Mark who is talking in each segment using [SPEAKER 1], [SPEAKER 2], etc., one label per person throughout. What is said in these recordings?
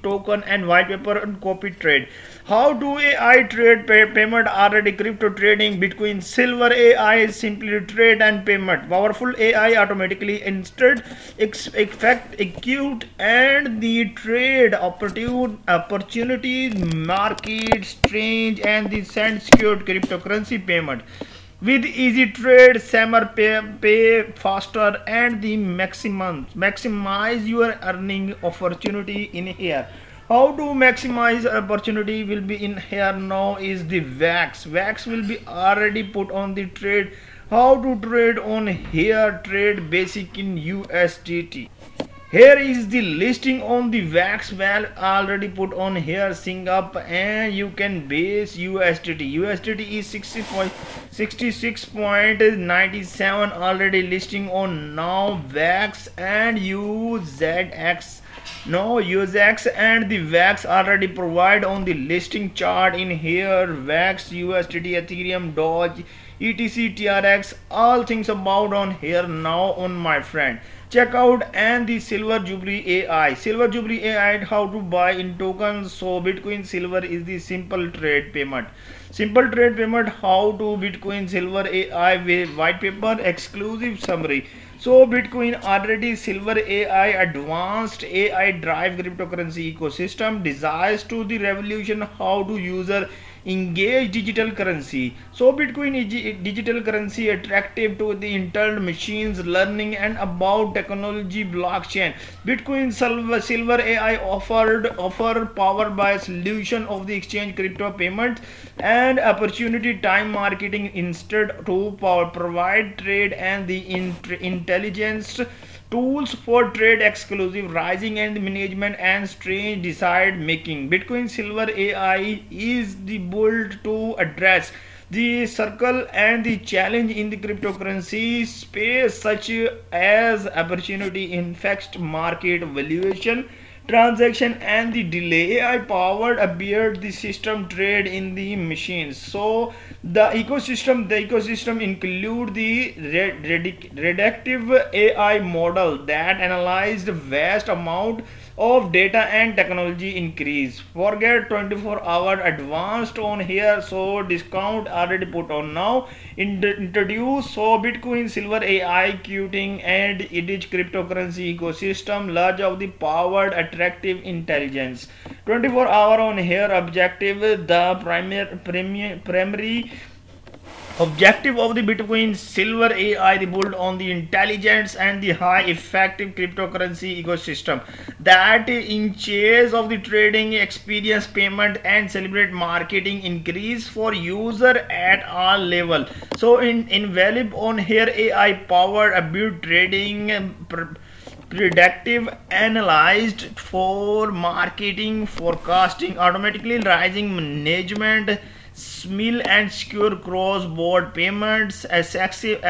[SPEAKER 1] token and white paper on copy trade. How do AI trade payment? Already crypto trading, Bitcoin, silver AI simply trade and payment. Powerful AI automatically instead effect acute and the trade opportunities, market, strange and the send secured cryptocurrency payment. With easy trade, Sammer pay faster and the maximize your earning opportunity in here. How to maximize opportunity will be in here now is the wax. Wax will be already put on the trade. How to trade on here? Trade basic in USDT. Here is the listing on the wax val already put on here. Sing up and you can base USDT. USDT is 66.97 already listing on now wax and UZX. No UZX and the wax already provide on the listing chart in here. Wax, USDT, Ethereum, Doge, etc, TRX, all things about on here now on my friend. Check out and the Silver Jubilee AI. Silver Jubilee AI, how to buy in tokens. So Bitcoin Silver is the simple trade payment. Simple trade payment, how to Bitcoin Silver AI with white paper exclusive summary. So Bitcoin already Silver AI advanced AI drive cryptocurrency ecosystem desires to the revolution how to user engage digital currency. So Bitcoin is digital currency attractive to the internal machines learning and about technology blockchain. Bitcoin Silver AI offer powered by a solution of the exchange crypto payment and opportunity time marketing instead to provide trade and the intelligence tools for trade exclusive rising and management and strange decide making. Bitcoin Silver AI is the build to address the circle and the challenge in the cryptocurrency space such as opportunity in fixed market valuation transaction and the delay. AI powered appeared the system trade in the machines. So the ecosystem include the redactive AI model that analyzed vast amount of data and technology increase. Forget 24-hour advanced on here. So discount already put on now. Introduce so Bitcoin Silver AI queuing and it is cryptocurrency ecosystem large of the powered attractive intelligence. 24-hour on here objective the primary objective of the Bitcoin Silver AI the build on the intelligence and the high effective cryptocurrency ecosystem that in chase of the trading experience payment and celebrate marketing increase for user at all level. So in value on here AI powered abuse trading predictive analyzed for marketing forecasting automatically rising management small and secure cross-border payments, excessive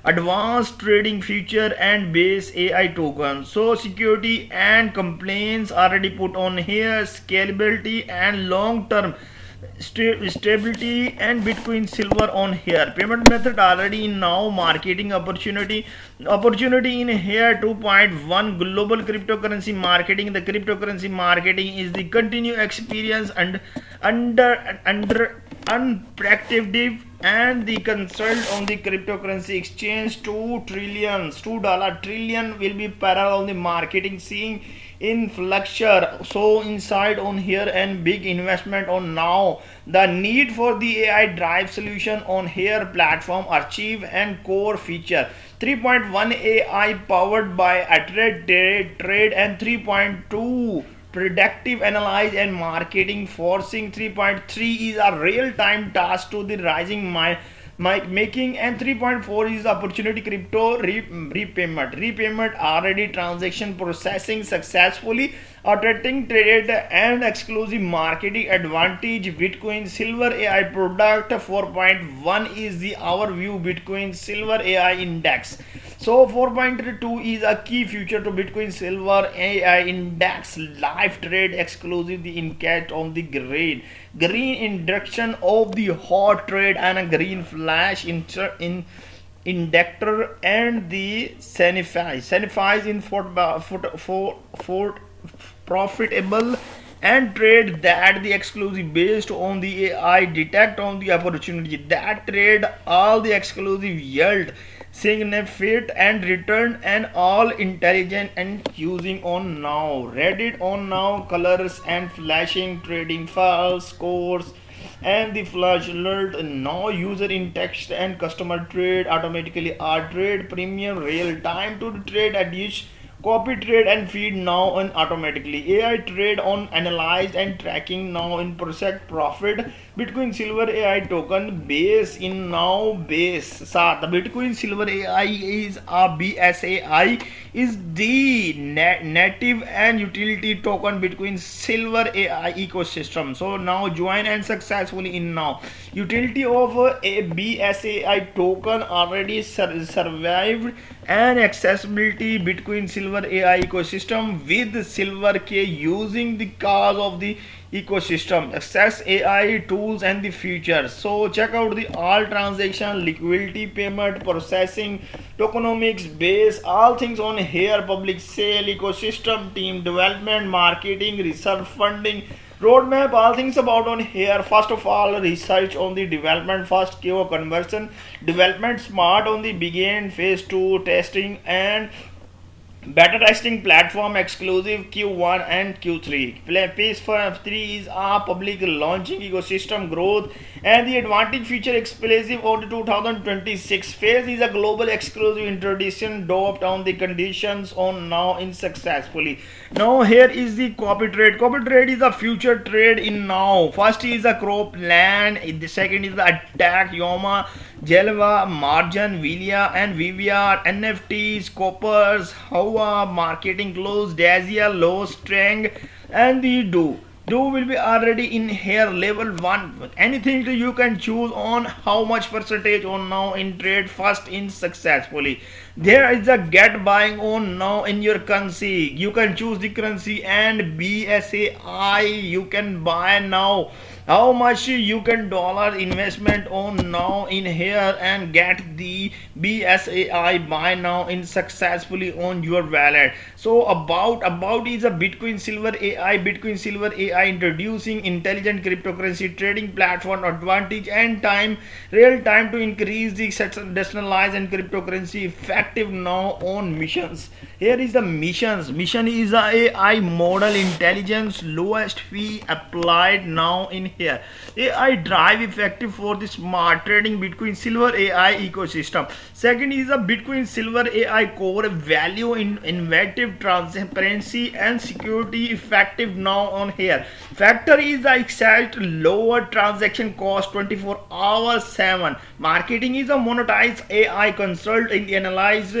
[SPEAKER 1] advanced trading feature and base AI tokens. So security and compliance already put on here, scalability and long-term stability and Bitcoin Silver on here. Payment method already in now marketing opportunity in here 2.1 global cryptocurrency marketing. The cryptocurrency marketing is the continued experience and under unpractitive and the consult on the cryptocurrency exchange $2 trillion will be parallel on the marketing seeing in flucture. So inside on here and big investment on now the need for the AI drive solution on here platform achieve and core feature 3.1 AI powered by trade and 3.2 predictive analyze and marketing forcing 3.3 is a real time task to the rising making and 3.4 is opportunity crypto repayment already transaction processing successfully attracting trade and exclusive marketing advantage. Bitcoin Silver AI product 4.1 is the overview Bitcoin Silver AI index. So 4.2 is a key feature to Bitcoin Silver AI index live trade exclusive the encat on the green induction of the hot trade and a green flash in inductor and the sanifies in 4 profitable and trade that the exclusive based on the AI detect on the opportunity that trade all the exclusive yield significant and return and all intelligent and using on now Reddit on now colors and flashing trading files scores and the flash alert now user in text and customer trade automatically are trade premium real time to trade at each copy trade and feed now on automatically AI trade on analyzed and tracking now in percent profit Bitcoin silver AI token base in now base the Bitcoin silver AI is a BSAI is the native and utility token Bitcoin silver AI ecosystem. So now join and successfully in now utility of a BSAI token already survived and accessibility Bitcoin silver AI ecosystem with silver K using the cause of the ecosystem access AI tools and the features. So check out the all transaction liquidity payment processing tokenomics base all things on here public sale ecosystem team development marketing research funding roadmap all things about on here. First of all research on the development first KO conversion development smart on the begin phase 2 testing and beta testing platform exclusive Q1 and Q3. Phase 3 is our public launching ecosystem growth and the advantage feature exclusive on the 2026 phase is a global exclusive introduction doped on the conditions on now in successfully. Now here is the copy trade. Copy trade is a future trade in now. First is a crop land. The second is the attack Yoma, Jelva, Margin, Vilia and VVR, NFTs, Coppers, Hawa, Marketing Close, Dazia, Low, Strang and the Do will be already in here level 1 anything you can choose on how much percentage on now in trade first in successfully there is a get buying on now in your currency you can choose the currency and BSAI you can buy now how much you can dollar investment on now in here and get the BSAI buy now in successfully on your wallet. So about is a Bitcoin silver AI introducing intelligent cryptocurrency trading platform advantage and time real time to increase the decentralized and cryptocurrency effective now on missions. Here is the missions. Mission is a AI model intelligence lowest fee applied now in here. AI drive effective for the smart trading Bitcoin silver AI ecosystem. Second is a Bitcoin silver AI core value in innovative transparency and security effective now on here. Factor is the exact lower transaction cost 24 hours 7. Marketing is a monetized AI consult in analyze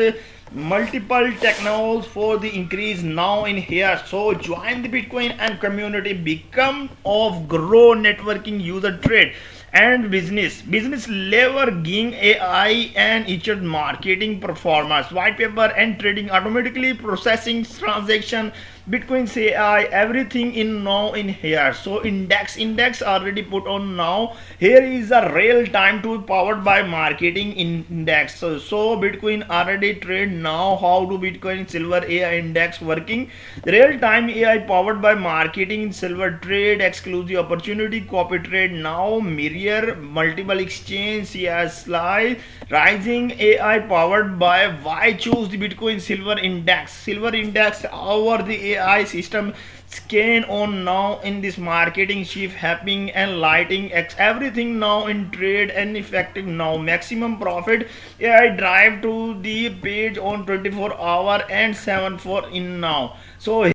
[SPEAKER 1] multiple technologies for the increase now in here. So join the Bitcoin and community become of grow networking user trade and business leveraging AI and each marketing performance white paper and trading automatically processing transaction Bitcoin AI everything in now in here. So index already put on now here is a real time tool powered by marketing index. So Bitcoin already trade now how do Bitcoin silver AI index working real time AI powered by marketing silver trade exclusive opportunity copy trade now mirror multiple exchange yes slide rising AI powered by why choose the Bitcoin silver index over the AI system scan on now in this marketing shift happening and lighting everything now in trade and effective now maximum profit AI drive to the page on 24 hour and 7 for in now. So